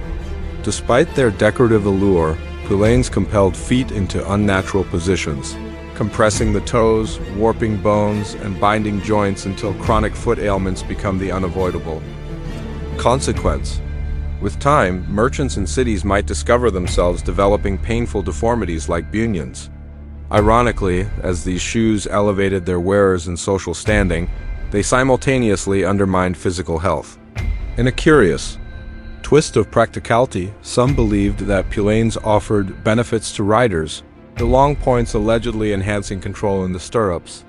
Despite their decorative allure, pulaines compelled feet into unnatural positions, compressing the toes, warping bones, and binding joints until chronic foot ailments become the unavoidable consequence. With time, merchants in cities might discover themselves developing painful deformities like bunions. Ironically, as these shoes elevated their wearers in social standing, they simultaneously undermined physical health. In a curious twist of practicality, some believed that pulaines offered benefits to riders, the long points allegedly enhancing control in the stirrups.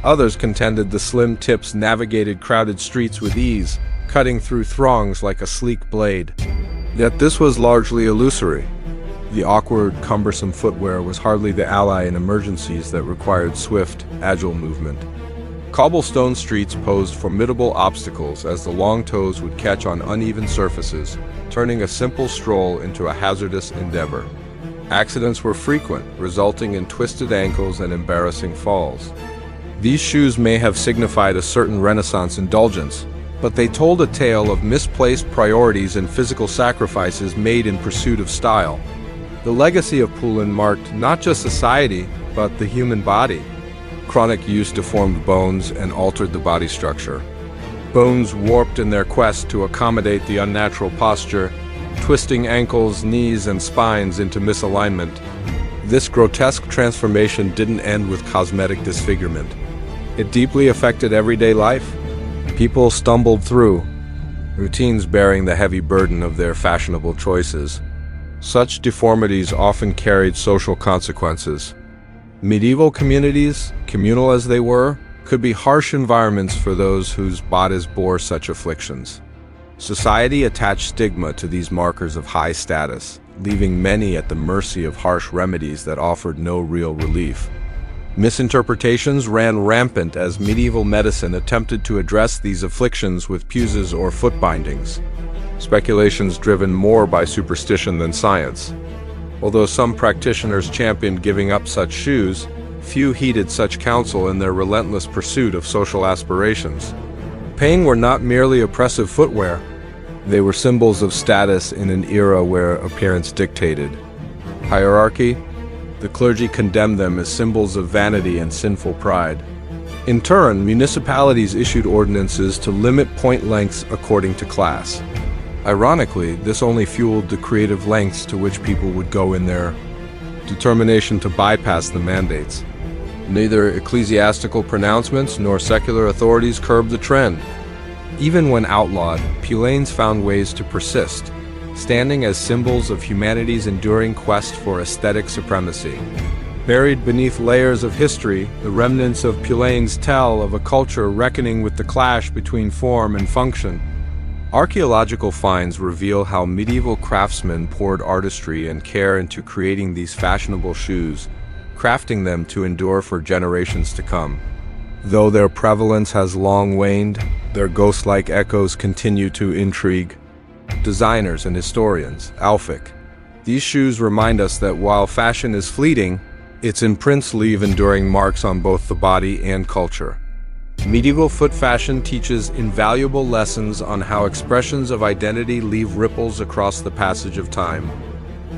Others contended the slim tips navigated crowded streets with ease, cutting through throngs like a sleek blade. Yet this was largely illusory. The awkward, cumbersome footwear was hardly the ally in emergencies that required swift, agile movement. Cobblestone streets posed formidable obstacles as the long toes would catch on uneven surfaces, turning a simple stroll into a hazardous endeavor. Accidents were frequent, resulting in twisted ankles and embarrassing falls. These shoes may have signified a certain Renaissance indulgence, but they told a tale of misplaced priorities and physical sacrifices made in pursuit of style. The legacy of poulin marked not just society, but the human body. Chronic use deformed bones and altered the body structure. Bones warped in their quest to accommodate the unnatural posture, twisting ankles, knees, and spines into misalignment. This grotesque transformation didn't end with cosmetic disfigurement. It deeply affected everyday life. People stumbled through, routines bearing the heavy burden of their fashionable choices. Such deformities often carried social consequences. Medieval communities, communal as they were, could be harsh environments for those whose bodies bore such afflictions. Society attached stigma to these markers of high status, leaving many at the mercy of harsh remedies that offered no real relief. Misinterpretations ran rampant as medieval medicine attempted to address these afflictions with puces or foot bindings, speculations driven more by superstition than science. Although some practitioners championed giving up such shoes, few heeded such counsel in their relentless pursuit of social aspirations. Paying were not merely oppressive footwear. They were symbols of status in an era where appearance dictated hierarchy. The clergy condemned them as symbols of vanity and sinful pride. In turn, municipalities issued ordinances to limit point lengths according to class. Ironically, this only fueled the creative lengths to which people would go in their determination to bypass the mandates. Neither ecclesiastical pronouncements nor secular authorities curbed the trend. Even when outlawed, pulaines found ways to persist, standing as symbols of humanity's enduring quest for aesthetic supremacy. Buried beneath layers of history, the remnants of Pulanes tell of a culture reckoning with the clash between form and function. Archaeological finds reveal how medieval craftsmen poured artistry and care into creating these fashionable shoes, crafting them to endure for generations to come. Though their prevalence has long waned, their ghost-like echoes continue to intrigue designers and historians alike. These shoes remind us that while fashion is fleeting, its imprints leave enduring marks on both the body and culture. Medieval foot fashion teaches invaluable lessons on how expressions of identity leave ripples across the passage of time.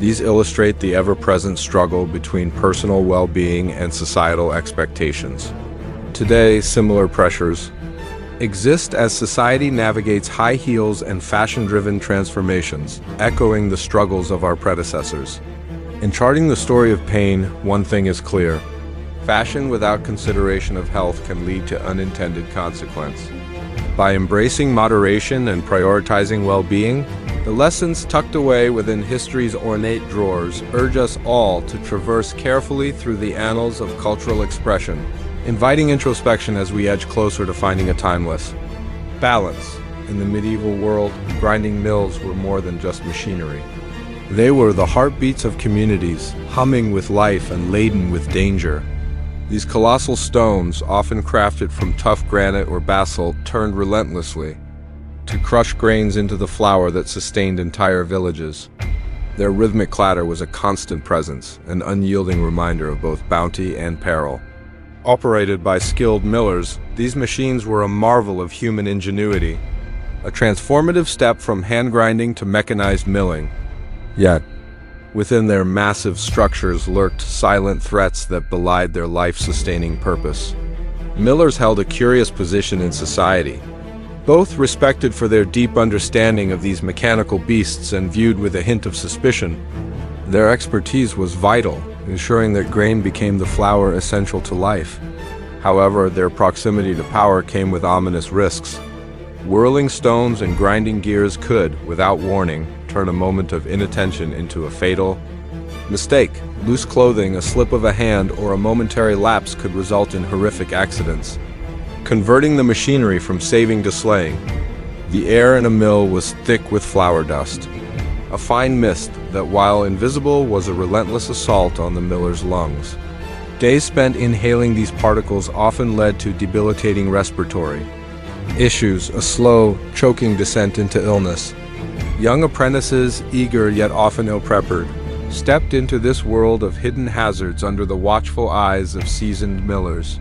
These illustrate the ever-present struggle between personal well-being and societal expectations. Today, similar pressures exist as society navigates high heels and fashion-driven transformations, echoing the struggles of our predecessors. In charting the story of pain, one thing is clear. Fashion without consideration of health can lead to unintended consequence. By embracing moderation and prioritizing well-being, the lessons tucked away within history's ornate drawers urge us all to traverse carefully through the annals of cultural expression, inviting introspection as we edge closer to finding a timeless balance. In the medieval world, grinding mills were more than just machinery. They were the heartbeats of communities, humming with life and laden with danger. These colossal stones, often crafted from tough granite or basalt, turned relentlessly to crush grains into the flour that sustained entire villages. Their rhythmic clatter was a constant presence, an unyielding reminder of both bounty and peril. Operated by skilled millers, these machines were a marvel of human ingenuity, a transformative step from hand grinding to mechanized milling. Yet, within their massive structures lurked silent threats that belied their life-sustaining purpose. Millers held a curious position in society, both respected for their deep understanding of these mechanical beasts and viewed with a hint of suspicion. Their expertise was vital, ensuring that grain became the flour essential to life. However, their proximity to power came with ominous risks. Whirling stones and grinding gears could, without warning, turn a moment of inattention into a fatal mistake. Loose clothing, a slip of a hand, or a momentary lapse could result in horrific accidents, converting the machinery from saving to slaying. The air in a mill was thick with flour dust, a fine mist that, while invisible, was a relentless assault on the miller's lungs. Days spent inhaling these particles often led to debilitating respiratory issues, a slow, choking descent into illness. Young apprentices, eager yet often ill-prepared, stepped into this world of hidden hazards under the watchful eyes of seasoned millers.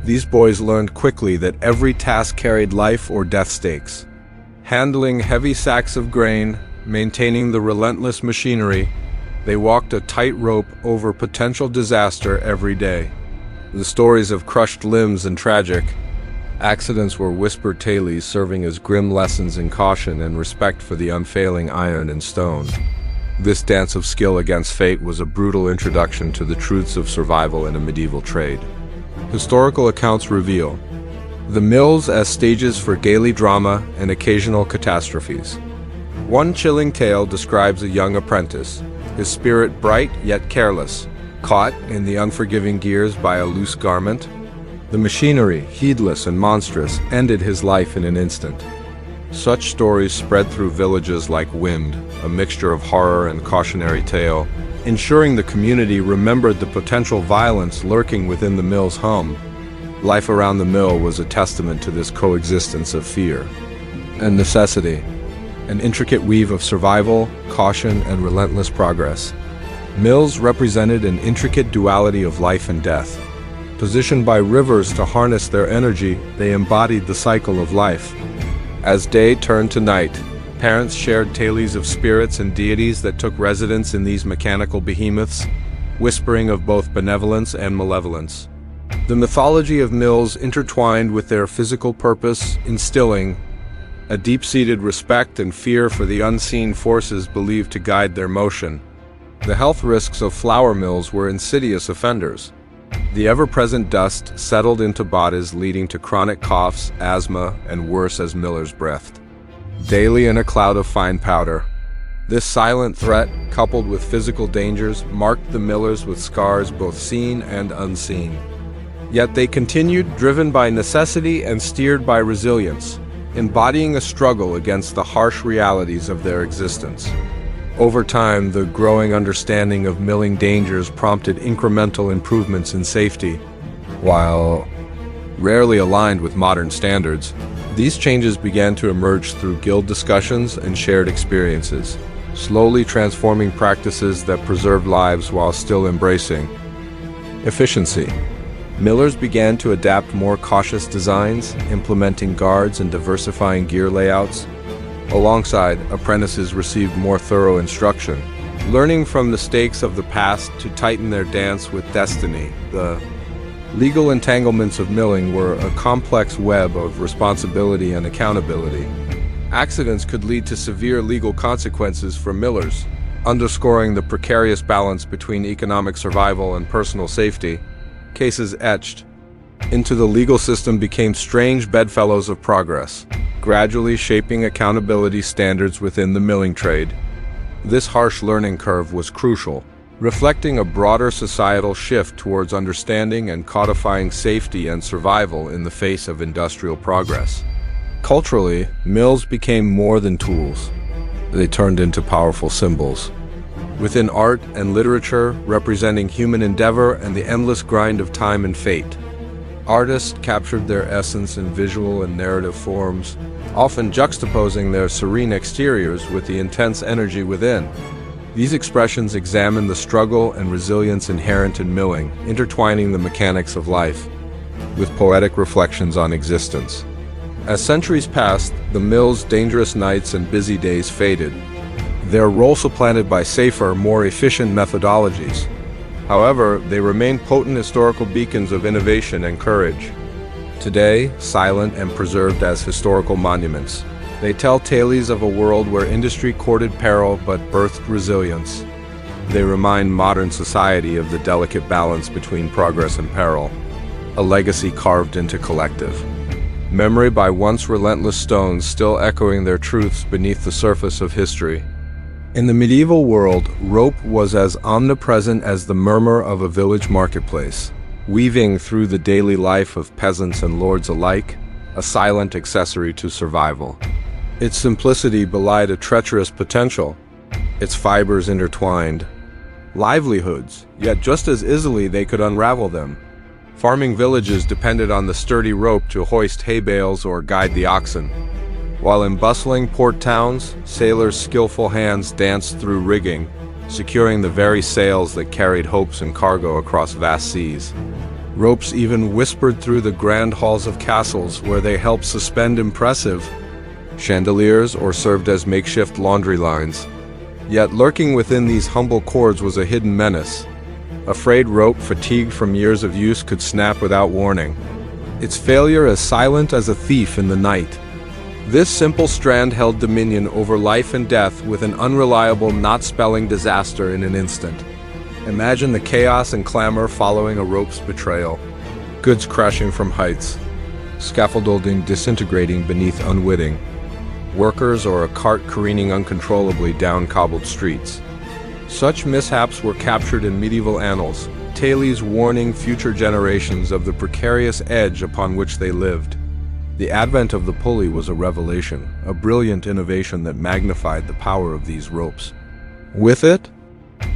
These boys learned quickly that every task carried life or death stakes. Handling heavy sacks of grain, maintaining the relentless machinery, they walked a tightrope over potential disaster every day. The stories of crushed limbs and tragic accidents were whispered tales, serving as grim lessons in caution and respect for the unfailing iron and stone. This dance of skill against fate was a brutal introduction to the truths of survival in a medieval trade. Historical accounts reveal the mills as stages for daily drama and occasional catastrophes. One chilling tale describes a young apprentice, his spirit bright yet careless, caught in the unforgiving gears by a loose garment. The machinery, heedless and monstrous, ended his life in an instant. Such stories spread through villages like wind, a mixture of horror and cautionary tale, ensuring the community remembered the potential violence lurking within the mill's hum. Life around the mill was a testament to this coexistence of fear and necessity, an intricate weave of survival, caution, and relentless progress. Mills represented an intricate duality of life and death. Positioned by rivers to harness their energy, they embodied the cycle of life. As day turned to night, parents shared tales of spirits and deities that took residence in these mechanical behemoths, whispering of both benevolence and malevolence. The mythology of mills intertwined with their physical purpose, instilling a deep-seated respect and fear for the unseen forces believed to guide their motion. The health risks of flour mills were insidious offenders. The ever-present dust settled into bodies, leading to chronic coughs, asthma, and worse as millers breathed daily in a cloud of fine powder. This silent threat, coupled with physical dangers, marked the millers with scars both seen and unseen. Yet they continued, driven by necessity and steered by resilience, embodying a struggle against the harsh realities of their existence. Over time, the growing understanding of milling dangers prompted incremental improvements in safety. While rarely aligned with modern standards, these changes began to emerge through guild discussions and shared experiences, slowly transforming practices that preserved lives while still embracing efficiency. Millers began to adapt more cautious designs, implementing guards and diversifying gear layouts. Alongside, apprentices received more thorough instruction, learning from mistakes of the past to tighten their dance with destiny. The legal entanglements of milling were a complex web of responsibility and accountability. Accidents could lead to severe legal consequences for millers, underscoring the precarious balance between economic survival and personal safety. Cases etched into the legal system became strange bedfellows of progress, gradually shaping accountability standards within the milling trade. This harsh learning curve was crucial, reflecting a broader societal shift towards understanding and codifying safety and survival in the face of industrial progress. Culturally, mills became more than tools. They turned into powerful symbols. Within art and literature, representing human endeavor and the endless grind of time and fate. Artists captured their essence in visual and narrative forms, often juxtaposing their serene exteriors with the intense energy within. These expressions examine the struggle and resilience inherent in milling, intertwining the mechanics of life with poetic reflections on existence. As centuries passed, the mill's dangerous nights and busy days faded, their role supplanted by safer, more efficient methodologies. However, they remain potent historical beacons of innovation and courage. Today, silent and preserved as historical monuments, they tell tales of a world where industry courted peril but birthed resilience. They remind modern society of the delicate balance between progress and peril, a legacy carved into collective memory by once relentless stones still echoing their truths beneath the surface of history. In the medieval world, rope was as omnipresent as the murmur of a village marketplace, weaving through the daily life of peasants and lords alike, a silent accessory to survival. Its simplicity belied a treacherous potential, its fibers intertwined livelihoods, yet just as easily they could unravel them. Farming villages depended on the sturdy rope to hoist hay bales or guide the oxen, while in bustling port towns, sailors' skillful hands danced through rigging, securing the very sails that carried hopes and cargo across vast seas. Ropes even whispered through the grand halls of castles where they helped suspend impressive chandeliers or served as makeshift laundry lines. Yet lurking within these humble cords was a hidden menace. A frayed rope, fatigued from years of use, could snap without warning, its failure as silent as a thief in the night. This simple strand held dominion over life and death with an unreliable, not-spelling disaster in an instant. Imagine the chaos and clamor following a rope's betrayal. Goods crashing from heights, scaffolding disintegrating beneath unwitting, workers or a cart careening uncontrollably down cobbled streets. Such mishaps were captured in medieval annals, tales warning future generations of the precarious edge upon which they lived. The advent of the pulley was a revelation, a brilliant innovation that magnified the power of these ropes. With it,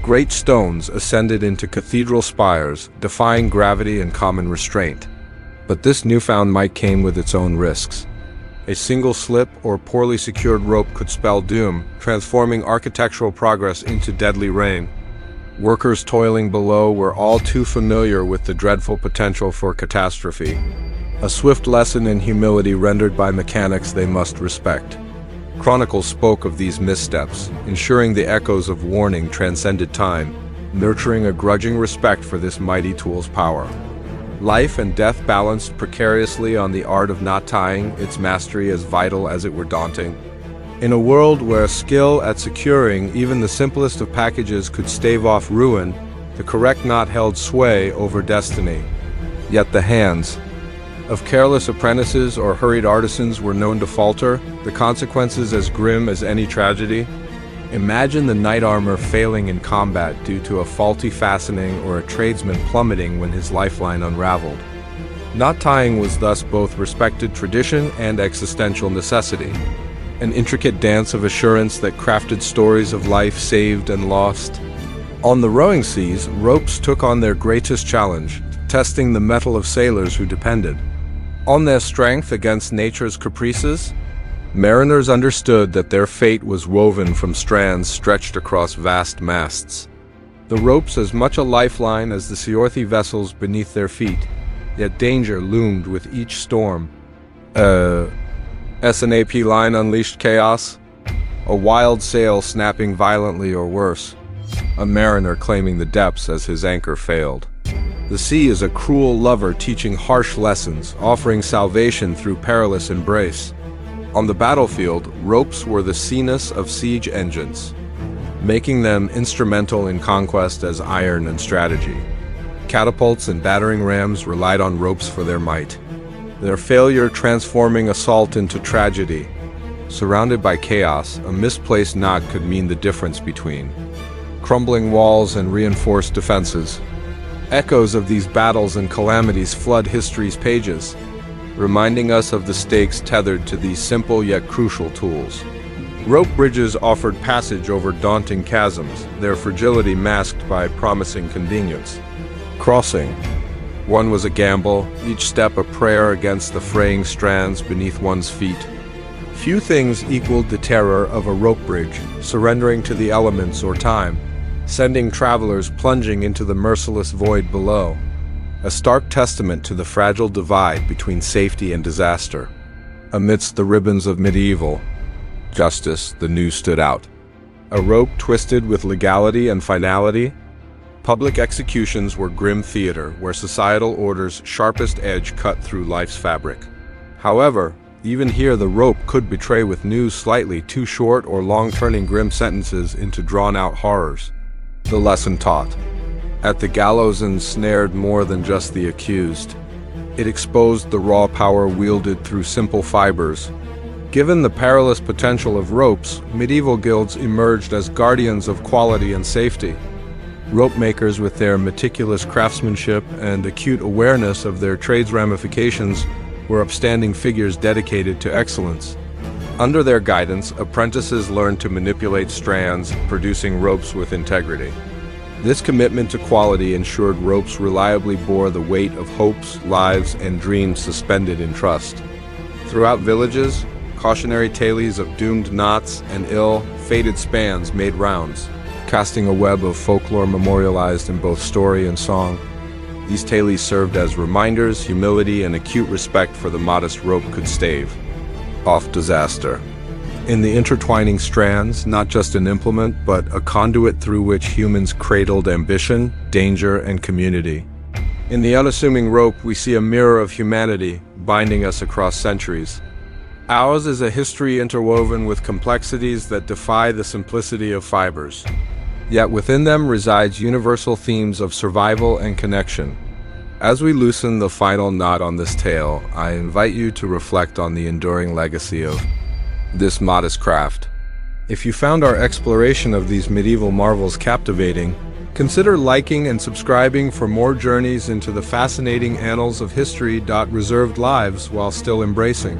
great stones ascended into cathedral spires, defying gravity and common restraint. But this newfound might came with its own risks. A single slip or poorly secured rope could spell doom, transforming architectural progress into deadly rain. Workers toiling below were all too familiar with the dreadful potential for catastrophe, a swift lesson in humility rendered by mechanics they must respect. Chronicles spoke of these missteps, ensuring the echoes of warning transcended time, nurturing a grudging respect for this mighty tool's power. Life and death balanced precariously on the art of knot tying, its mastery as vital as it were daunting. In a world where skill at securing even the simplest of packages could stave off ruin, the correct knot held sway over destiny. Yet the hands of careless apprentices or hurried artisans were known to falter, the consequences as grim as any tragedy. Imagine the knight armor failing in combat due to a faulty fastening or a tradesman plummeting when his lifeline unraveled. Knot tying was thus both respected tradition and existential necessity, an intricate dance of assurance that crafted stories of life saved and lost. On the rowing seas, ropes took on their greatest challenge, testing the mettle of sailors who depended on their strength against nature's caprices. Mariners understood that their fate was woven from strands stretched across vast masts. The ropes as much a lifeline as the swarthy vessels beneath their feet, yet danger loomed with each storm. SNAP line unleashed chaos, a wild sail snapping violently or worse, a mariner claiming the depths as his anchor failed. The sea is a cruel lover teaching harsh lessons, offering salvation through perilous embrace. On the battlefield, ropes were the seaness of siege engines, making them instrumental in conquest as iron and strategy. Catapults and battering rams relied on ropes for their might, their failure transforming assault into tragedy. Surrounded by chaos, a misplaced knot could mean the difference between crumbling walls and reinforced defenses. Echoes of these battles and calamities flood history's pages, reminding us of the stakes tethered to these simple yet crucial tools. Rope bridges offered passage over daunting chasms, their fragility masked by promising convenience. Crossing. One was a gamble, each step a prayer against the fraying strands beneath one's feet. Few things equaled the terror of a rope bridge, surrendering to the elements or time, sending travelers plunging into the merciless void below, a stark testament to the fragile divide between safety and disaster. Amidst the ribbons of medieval justice, the new stood out. A rope twisted with legality and finality. Public executions were grim theater, where societal order's sharpest edge cut through life's fabric. However, even here the rope could betray with news slightly too short or long, turning grim sentences into drawn-out horrors. The lesson taught. At the gallows ensnared more than just the accused. It exposed the raw power wielded through simple fibers. Given the perilous potential of ropes, medieval guilds emerged as guardians of quality and safety. Rope makers, with their meticulous craftsmanship and acute awareness of their trade's ramifications, were upstanding figures dedicated to excellence. Under their guidance, apprentices learned to manipulate strands, producing ropes with integrity. This commitment to quality ensured ropes reliably bore the weight of hopes, lives, and dreams suspended in trust. Throughout villages, cautionary tales of doomed knots and ill-fated spans made rounds, casting a web of folklore memorialized in both story and song. These tales served as reminders, humility, and acute respect for the modest rope could stave off disaster. In the intertwining strands, not just an implement, but a conduit through which humans cradled ambition, danger, and community. In the unassuming rope, we see a mirror of humanity, binding us across centuries. Ours is a history interwoven with complexities that defy the simplicity of fibers. Yet within them resides universal themes of survival and connection. As we loosen the final knot on this tale, I invite you to reflect on the enduring legacy of this modest craft. If you found our exploration of these medieval marvels captivating, consider liking and subscribing for more journeys into the fascinating annals of history. Reserved lives while still embracing